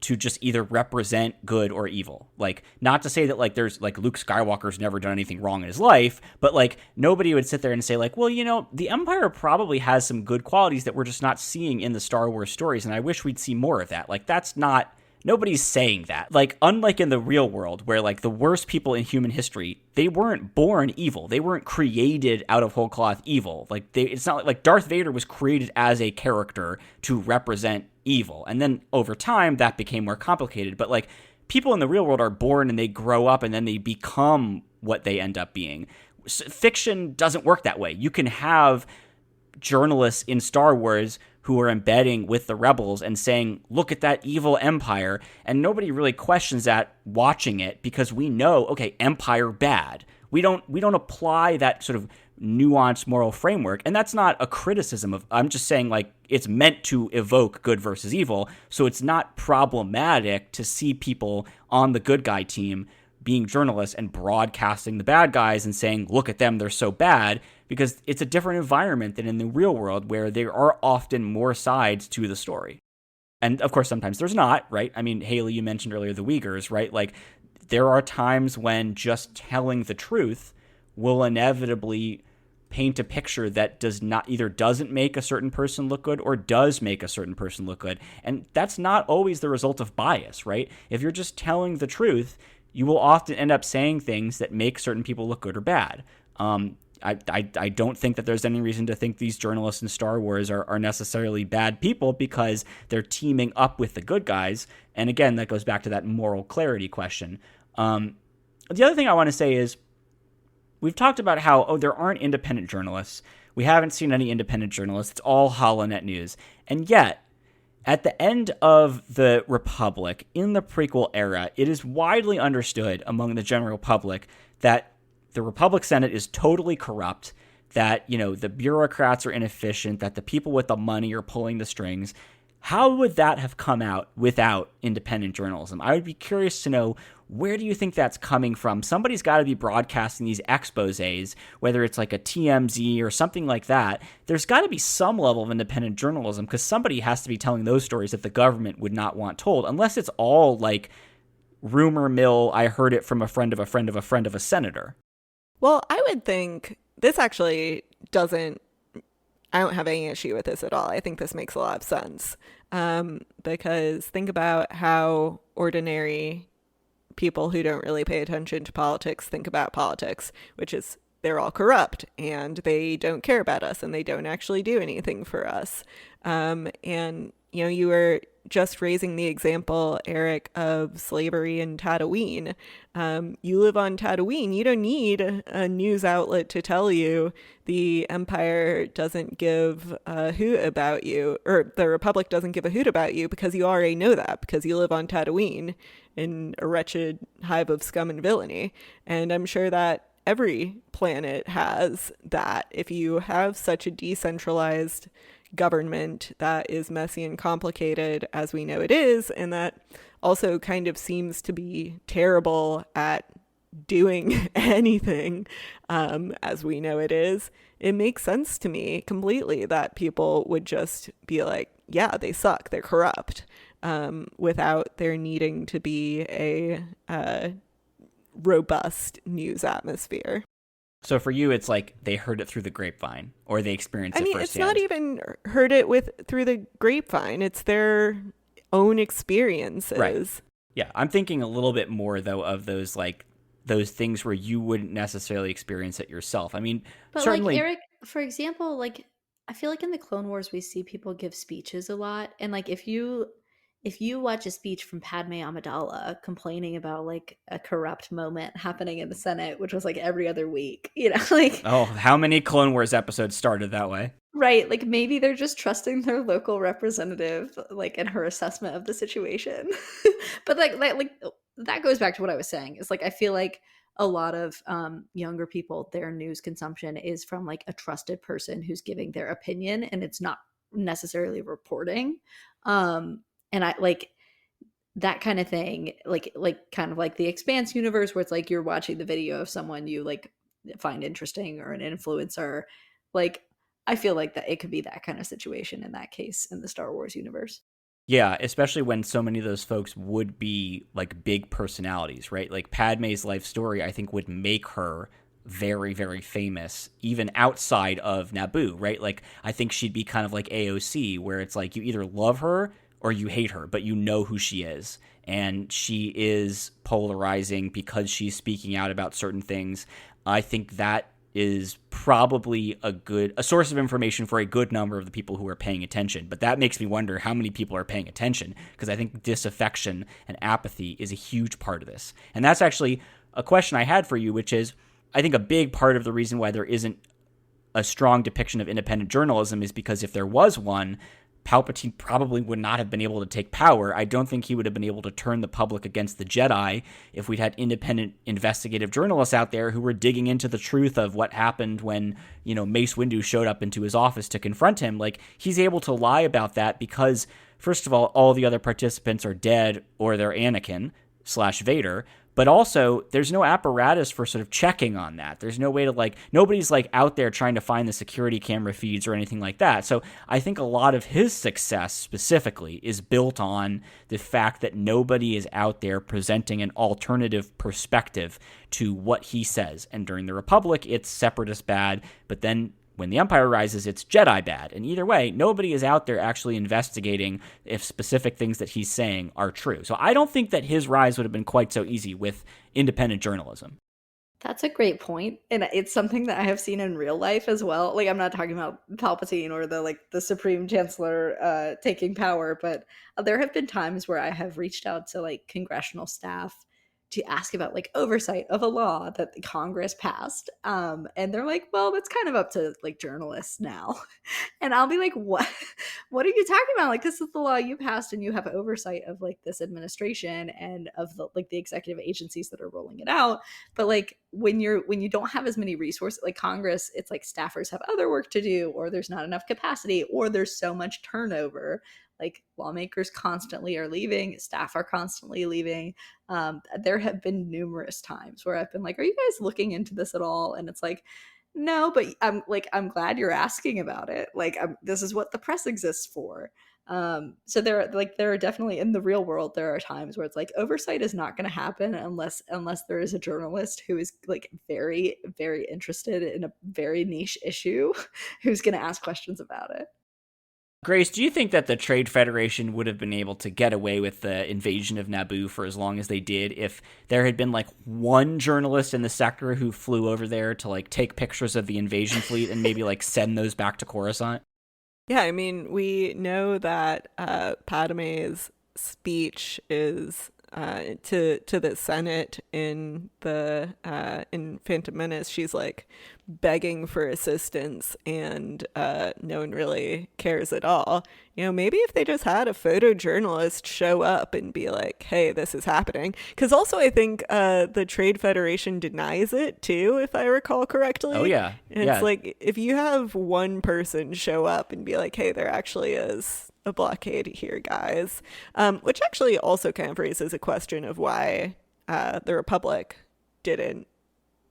to just either represent good or evil. Like, not to say that like there's like Luke Skywalker's never done anything wrong in his life, but like nobody would sit there and say like, well, you know, the Empire probably has some good qualities that we're just not seeing in the Star Wars stories, and I wish we'd see more of that. Like, that's not, nobody's saying that. Like, unlike in the real world, where like the worst people in human history, they weren't born evil. They weren't created out of whole cloth evil. Like, it's not like Darth Vader was created as a character to represent evil. And then over time, that became more complicated. But like, people in the real world are born and they grow up and then they become what they end up being. Fiction doesn't work that way. You can have journalists in Star Wars who are embedding with the rebels and saying, look at that evil empire. And nobody really questions that watching it, because we know, okay, empire bad. We don't apply that sort of nuanced moral framework. And that's not a criticism of, I'm just saying like it's meant to evoke good versus evil. So it's not problematic to see people on the good guy team being journalists and broadcasting the bad guys and saying, look at them, they're so bad, because it's a different environment than in the real world, where there are often more sides to the story. And of course, sometimes there's not, right? I mean, Haley, you mentioned earlier the Uyghurs, right? Like, there are times when just telling the truth will inevitably paint a picture that doesn't make a certain person look good or does make a certain person look good. And that's not always the result of bias, right? If you're just telling the truth, you will often end up saying things that make certain people look good or bad. I don't think that there's any reason to think these journalists in Star Wars are necessarily bad people because they're teaming up with the good guys. And again, that goes back to that moral clarity question. The other thing I want to say is, we've talked about how, there aren't independent journalists. We haven't seen any independent journalists. It's all HoloNet news. And yet, at the end of the Republic, in the prequel era, it is widely understood among the general public that the Republic Senate is totally corrupt, that, you know, the bureaucrats are inefficient, that the people with the money are pulling the strings. How would that have come out without independent journalism? I would be curious to know, where do you think that's coming from? Somebody's got to be broadcasting these exposés, whether it's like a TMZ or something like that. There's got to be some level of independent journalism, because somebody has to be telling those stories that the government would not want told, unless it's all like rumor mill, I heard it from a friend of a friend of a friend of a senator. Well, I would think this actually doesn't, I don't have any issue with this at all. I think this makes a lot of sense, because think about how ordinary people who don't really pay attention to politics think about politics, which is they're all corrupt and they don't care about us and they don't actually do anything for us. And, you know, you were just raising the example, Eric, of slavery in Tatooine. You live on Tatooine. You don't need a news outlet to tell you the Empire doesn't give a hoot about you, or the Republic doesn't give a hoot about you, because you already know that, because you live on Tatooine in a wretched hive of scum and villainy. And I'm sure that every planet has that. If you have such a decentralized government that is messy and complicated, as we know it is, and that also kind of seems to be terrible at doing anything, as we know it is, it makes sense to me completely that people would just be like, yeah, they suck, they're corrupt, without there needing to be a robust news atmosphere. So for you, it's like they heard it through the grapevine, or they experienced it firsthand. It's not even heard it through the grapevine. It's their own experiences. Right. Yeah, I'm thinking a little bit more, though, of those things where you wouldn't necessarily experience it yourself. I mean, but certainly, like Eric, for example, like I feel like in the Clone Wars we see people give speeches a lot, and like if you watch a speech from Padme Amidala complaining about like a corrupt moment happening in the Senate, which was like every other week, you know, like, oh, how many Clone Wars episodes started that way? right, like maybe they're just trusting their local representative, like in her assessment of the situation. But like that goes back to what I was saying. It's like I feel like a lot of younger people, their news consumption is from like a trusted person who's giving their opinion, and it's not necessarily reporting. And I like that kind of thing, like kind of like the Expanse universe, where it's like you're watching the video of someone you like find interesting or an influencer. Like, I feel like that it could be that kind of situation in that case in the Star Wars universe. Yeah, especially when so many of those folks would be like big personalities, right? Like Padme's life story, I think, would make her very, very famous, even outside of Naboo, right? Like, I think she'd be kind of like AOC, where it's like you either love her or you hate her, but you know who she is. And she is polarizing because she's speaking out about certain things. I think that is probably a source of information for a good number of the people who are paying attention. But that makes me wonder how many people are paying attention, because I think disaffection and apathy is a huge part of this. And that's actually a question I had for you, which is, I think a big part of the reason why there isn't a strong depiction of independent journalism is because if there was one, Palpatine probably would not have been able to take power. I don't think he would have been able to turn the public against the Jedi if we'd had independent investigative journalists out there who were digging into the truth of what happened when, Mace Windu showed up into his office to confront him. Like, he's able to lie about that because, first of all the other participants are dead or they're Anakin/Vader. But also, there's no apparatus for sort of checking on that. There's no way to nobody's out there trying to find the security camera feeds or anything like that. So I think a lot of his success specifically is built on the fact that nobody is out there presenting an alternative perspective to what he says. And during the Republic, it's separatist bad, but then when the Empire rises, it's Jedi bad. And either way, nobody is out there actually investigating if specific things that he's saying are true. So I don't think that his rise would have been quite so easy with independent journalism. That's a great point. And it's something that I have seen in real life as well. Like, I'm not talking about Palpatine or the Supreme Chancellor taking power, but there have been times where I have reached out to congressional staff to ask about oversight of a law that the Congress passed. And they're like, well, that's kind of up to journalists now. And I'll be like, what are you talking about? This is the law you passed and you have oversight of this administration and of the executive agencies that are rolling it out. But when you don't have as many resources Congress, it's staffers have other work to do, or there's not enough capacity, or there's so much turnover. Lawmakers constantly are leaving, staff are constantly leaving. There have been numerous times where I've been like, are you guys looking into this at all? And it's no, but I'm glad you're asking about it. This is what the press exists for. So there are definitely, in the real world, there are times where it's oversight is not going to happen unless there is a journalist who is very, very interested in a very niche issue who's going to ask questions about it. Grace, do you think that the Trade Federation would have been able to get away with the invasion of Naboo for as long as they did if there had been one journalist in the sector who flew over there to take pictures of the invasion fleet and maybe send those back to Coruscant? Yeah, I mean, we know that Padme's speech is to the Senate in Phantom Menace. She's begging for assistance, and no one really cares at all. Maybe if they just had a photojournalist show up and be like, hey, this is happening. Because also I think the Trade Federation denies it too, if I recall correctly. Oh yeah. And it's if you have one person show up and be like, hey, there actually is a blockade here, guys, which actually also kind of raises a question of why the Republic didn't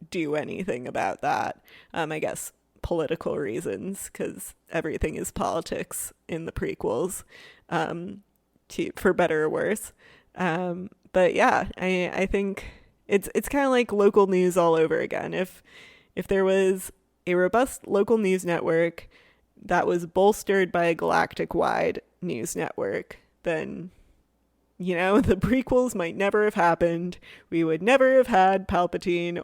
do anything about that. I guess political reasons, because everything is politics in the prequels, for better or worse. But yeah, I think it's kind of like local news all over again. If there was a robust local news network that was bolstered by a galactic-wide news network, then, the prequels might never have happened. We would never have had Palpatine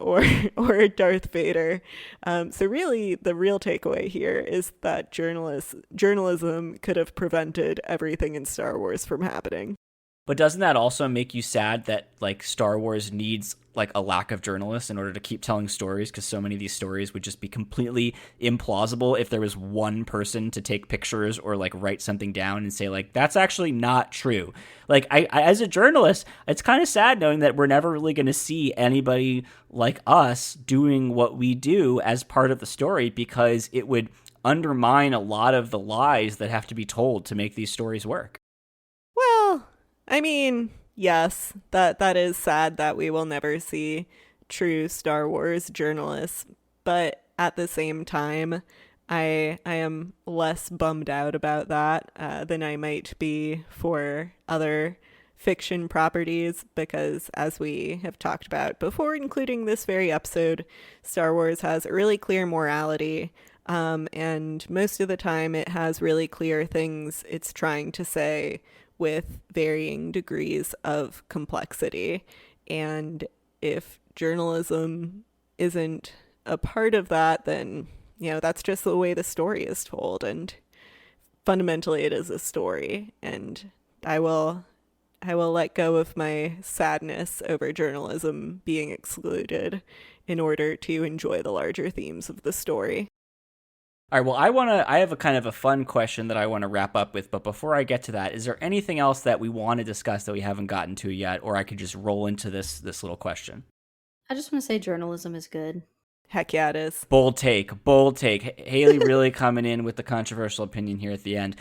or Darth Vader. So really, the real takeaway here is that journalism could have prevented everything in Star Wars from happening. But doesn't that also make you sad that Star Wars needs a lack of journalists in order to keep telling stories? Because so many of these stories would just be completely implausible if there was one person to take pictures or write something down and say that's actually not true. I as a journalist, it's kind of sad knowing that we're never really going to see anybody like us doing what we do as part of the story, because it would undermine a lot of the lies that have to be told to make these stories work. Well, I mean, Yes, that is sad that we will never see true Star Wars journalists, but at the same time, I am less bummed out about that than I might be for other fiction properties, because as we have talked about before, including this very episode, Star Wars has a really clear morality. And most of the time it has really clear things it's trying to say with varying degrees of complexity. And if journalism isn't a part of that, then, that's just the way the story is told. And fundamentally, it is a story. And I will let go of my sadness over journalism being excluded in order to enjoy the larger themes of the story. All right, well, I have a kind of a fun question that I want to wrap up with, but before I get to that, is there anything else that we want to discuss that we haven't gotten to yet, or I could just roll into this little question? I just want to say journalism is good. Heck yeah, it is. Bold take. Haley really coming in with the controversial opinion here at the end.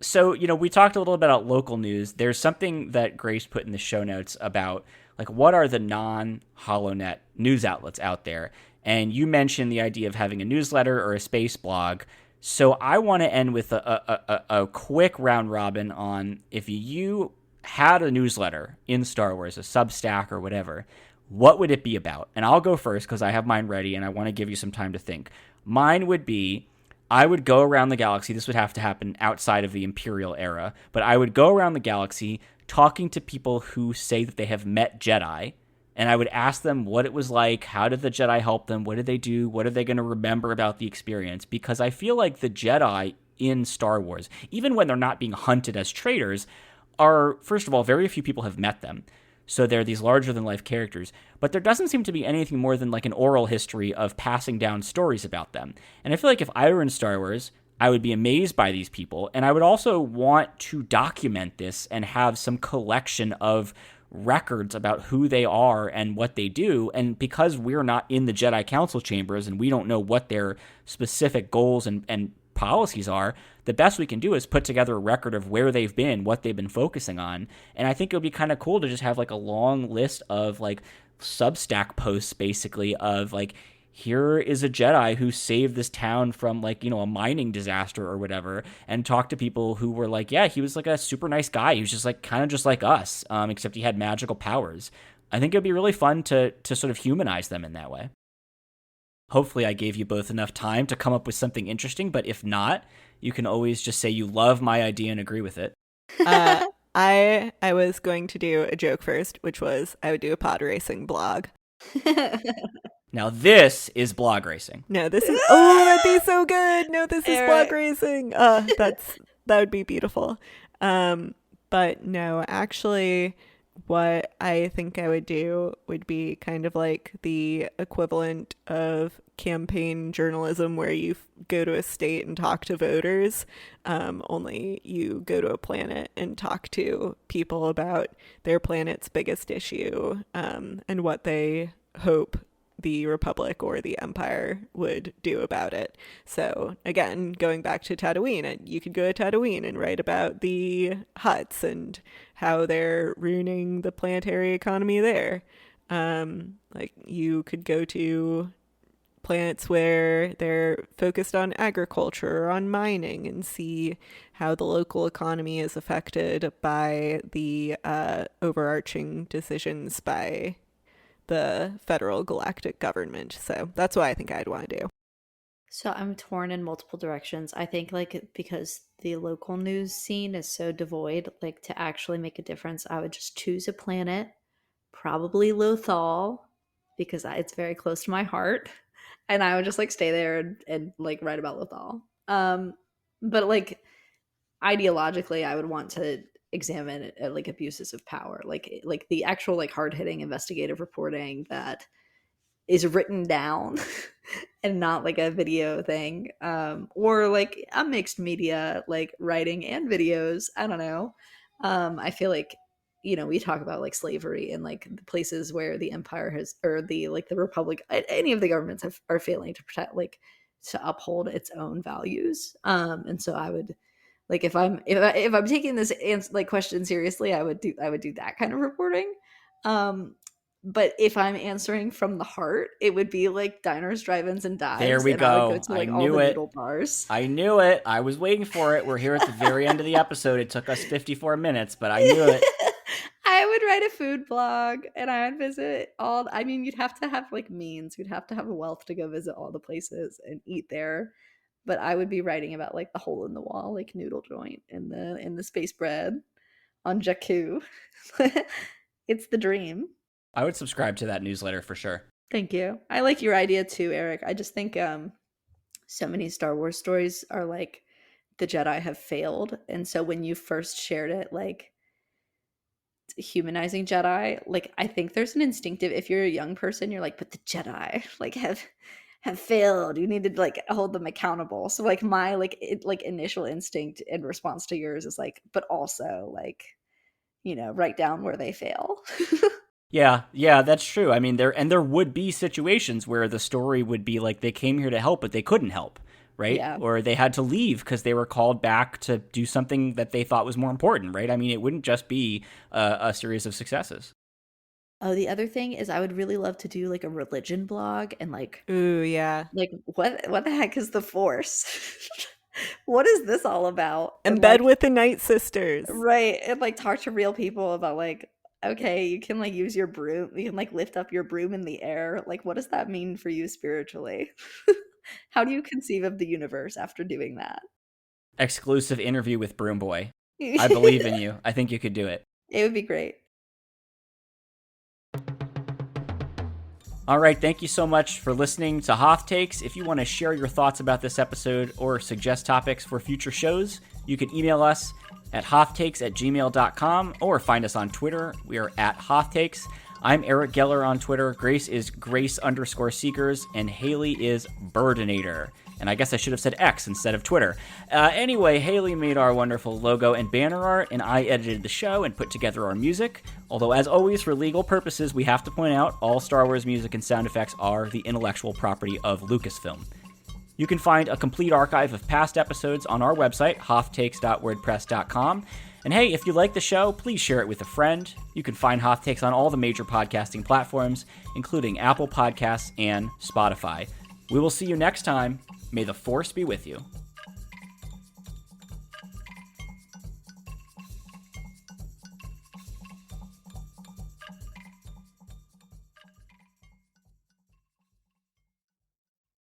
So, we talked a little bit about local news. There's something that Grace put in the show notes about, like, what are the non-HoloNet news outlets out there? And you mentioned the idea of having a newsletter or a space blog. So I want to end with a quick round robin on, if you had a newsletter in Star Wars, a Substack or whatever, what would it be about? And I'll go first because I have mine ready and I want to give you some time to think. Mine would be, I would go around the galaxy. This would have to happen outside of the Imperial era, but I would go around the galaxy talking to people who say that they have met Jedi. And I would ask them what it was like, how did the Jedi help them, what did they do, what are they going to remember about the experience? Because I feel like the Jedi in Star Wars, even when they're not being hunted as traitors, are, first of all, very few people have met them. So they're these larger-than-life characters. But there doesn't seem to be anything more than like an oral history of passing down stories about them. And I feel like if I were in Star Wars, I would be amazed by these people. And I would also want to document this and have some collection of records about who they are and what they do. And because we're not in the Jedi Council chambers and we don't know what their specific goals and policies are, the best we can do is put together a record of where they've been, what they've been focusing on. And I think it would be kind of cool to just have like a long list of like Substack posts, basically, of like, here is a Jedi who saved this town from like, a mining disaster or whatever, and talk to people who were like, yeah, he was like a super nice guy. He was just like kind of just like us, except he had magical powers. I think it'd be really fun to sort of humanize them in that way. Hopefully I gave you both enough time to come up with something interesting, but if not, you can always just say you love my idea and agree with it. I was going to do a joke first, which was I would do a pod racing blog. Now this is blog racing. No, this is that'd be so good. No, this is blog racing. That would be beautiful. But no, actually, what I think I would do would be kind of like the equivalent of campaign journalism, where you go to a state and talk to voters, only you go to a planet and talk to people about their planet's biggest issue, and what they hope the Republic or the Empire would do about it. So again, going back to Tatooine, you could go to Tatooine and write about the Hutts and how they're ruining the planetary economy there. Like you could go to planets where they're focused on agriculture or on mining and see how the local economy is affected by the overarching decisions by the federal galactic government. So that's what I think I'd want to do. So I'm torn in multiple directions. I think like because the local news scene is so devoid, like to actually make a difference, I would just choose a planet, probably Lothal, because it's very close to my heart, and I would just like stay there and like write about Lothal. But like ideologically, I would want to examine like abuses of power, like the actual like hard-hitting investigative reporting that is written down and not like a video thing, or like a mixed media, like writing and videos. I don't know. I feel like, we talk about like slavery and like the places where the empire has, or the like the republic, any of the governments are failing to protect, like to uphold its own values. And so I would Like if I'm taking this like question seriously, I would do that kind of reporting. But if I'm answering from the heart, it would be like diners, drive-ins, and There dives, we and I would go go. to I like all the knew it. noodle bars. I knew it. I was waiting for it. We're here at the very end of the episode. It took us 54 minutes, but I knew it. I would write a food blog, and I would visit all. I mean, you'd have to have like means. You'd have to have a wealth to go visit all the places and eat there. But I would be writing about like the hole in the wall, like noodle joint in the space bread on Jakku. It's the dream. I would subscribe to that newsletter for sure. Thank you. I like your idea too, Eric. I just think so many Star Wars stories are like the Jedi have failed. And so when you first shared it, like humanizing Jedi, like I think there's an instinctive, if you're a young person, you're like, but the Jedi like have failed. You need to like hold them accountable. So like my like initial instinct in response to yours is like, but also like, write down where they fail. Yeah, that's true. I mean, there would be situations where the story would be like they came here to help, but they couldn't help, right? Yeah. Or they had to leave because they were called back to do something that they thought was more important, right? I mean, it wouldn't just be a series of successes. Oh, the other thing is I would really love to do like a religion blog and like, Ooh, yeah. like what the heck is the Force? What is this all about? In And, bed like, with the Night Sisters. right, and like talk to real people about like, okay, you can like use your broom, you can like lift up your broom in the air. Like, what does that mean for you spiritually? How do you conceive of the universe after doing that? Exclusive interview with Broom Boy. I believe in you. I think you could do it. It would be great. All right, thank you so much for listening to Hoth Takes. If you want to share your thoughts about this episode or suggest topics for future shows, you can email us at hothtakes@gmail.com or find us on Twitter. We are at Hothtakes. I'm Eric Geller on Twitter. Grace is Grace_Seekers, and Haley is Burdinator. And I guess I should have said X instead of Twitter. Anyway, Haley made our wonderful logo and banner art, and I edited the show and put together our music. Although, as always, for legal purposes, we have to point out all Star Wars music and sound effects are the intellectual property of Lucasfilm. You can find a complete archive of past episodes on our website, hothtakes.wordpress.com. And hey, if you like the show, please share it with a friend. You can find Hoth Takes on all the major podcasting platforms, including Apple Podcasts and Spotify. We will see you next time. May the Force be with you.